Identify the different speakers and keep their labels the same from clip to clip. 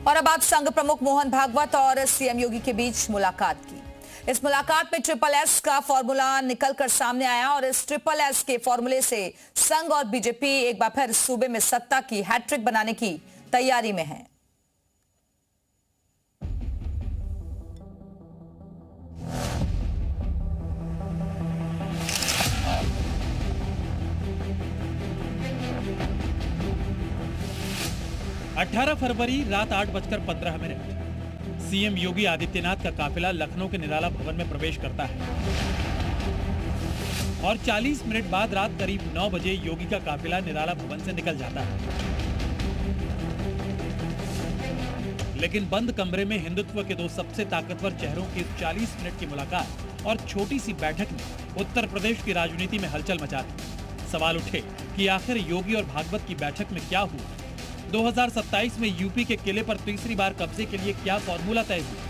Speaker 1: और अब बात संघ प्रमुख मोहन भागवत और सीएम योगी के बीच मुलाकात की। इस मुलाकात में ट्रिपल एस का फॉर्मूला निकलकर सामने आया और इस ट्रिपल एस के फॉर्मूले से संघ और बीजेपी एक बार फिर सूबे में सत्ता की हैट्रिक बनाने की तैयारी में है।
Speaker 2: अठारह फरवरी रात 8:15 सीएम योगी आदित्यनाथ का काफिला लखनऊ के निराला भवन में प्रवेश करता है और 40 मिनट बाद रात करीब 9 बजे योगी का काफिला निराला भवन से निकल जाता है। लेकिन बंद कमरे में हिंदुत्व के दो सबसे ताकतवर चेहरों की 40 मिनट की मुलाकात और छोटी सी बैठक ने उत्तर प्रदेश की राजनीति में हलचल मचा दी। सवाल उठे कि आखिर योगी और भागवत की बैठक में क्या हुआ। 2027 में यूपी के किले पर तीसरी बार कब्जे के लिए क्या फॉर्मूला तय हुआ।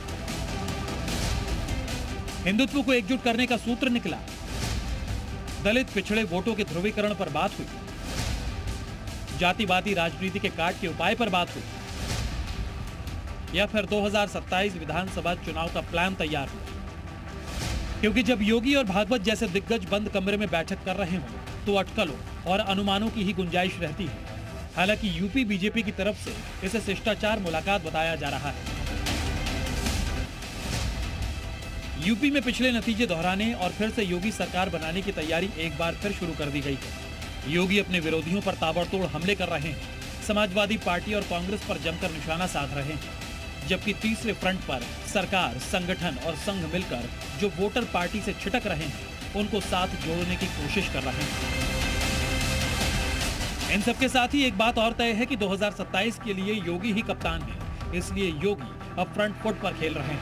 Speaker 2: हिंदुत्व को एकजुट करने का सूत्र निकला। दलित पिछड़े वोटों के ध्रुवीकरण पर बात हुई। जातिवादी राजनीति के काट के उपाय पर बात हुई, या फिर 2027 विधानसभा चुनाव का प्लान तैयार हुआ। क्योंकि जब योगी और भागवत जैसे दिग्गज बंद कमरे में बैठक कर रहे हों तो अटकलों और अनुमानों की ही गुंजाइश रहती है। हालांकि यूपी बीजेपी की तरफ से इसे शिष्टाचार मुलाकात बताया जा रहा है। यूपी में पिछले नतीजे दोहराने और फिर से योगी सरकार बनाने की तैयारी एक बार फिर शुरू कर दी गई है। योगी अपने विरोधियों पर ताबड़तोड़ हमले कर रहे हैं। समाजवादी पार्टी और कांग्रेस पर जमकर निशाना साध रहे हैं, जबकि तीसरे फ्रंट पर सरकार, संगठन और संघ मिलकर जो वोटर पार्टी से छिटक रहे हैं उनको साथ जोड़ने की कोशिश कर रहे हैं। इन सबके साथ ही एक बात और तय है कि 2027 के लिए योगी ही कप्तान है, इसलिए योगी अब फ्रंट फुट पर खेल रहे हैं।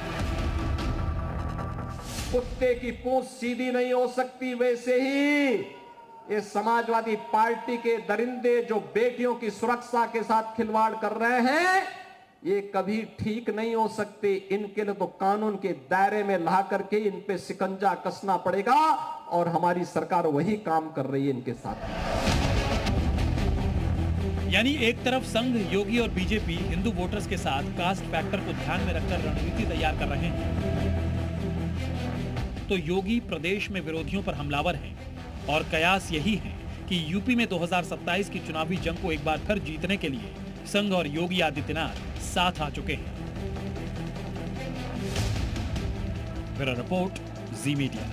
Speaker 3: कुत्ते की पूंछ सीधी नहीं हो सकती, वैसे ही ये समाजवादी पार्टी के दरिंदे जो बेटियों की सुरक्षा के साथ खिलवाड़ कर रहे हैं, ये कभी ठीक नहीं हो सकते। इनके लिए तो कानून के दायरे में ला करके इन पे शिकंजा कसना पड़ेगा और हमारी सरकार वही काम कर रही है इनके साथ।
Speaker 2: यानी एक तरफ संघ, योगी और बीजेपी हिंदू वोटर्स के साथ कास्ट फैक्टर को ध्यान में रखकर रणनीति तैयार कर रहे हैं, तो योगी प्रदेश में विरोधियों पर हमलावर हैं और कयास यही है कि यूपी में 2027 की चुनावी जंग को एक बार फिर जीतने के लिए संघ और योगी आदित्यनाथ साथ आ चुके हैं। ब्यूरो रिपोर्ट, जी मीडिया।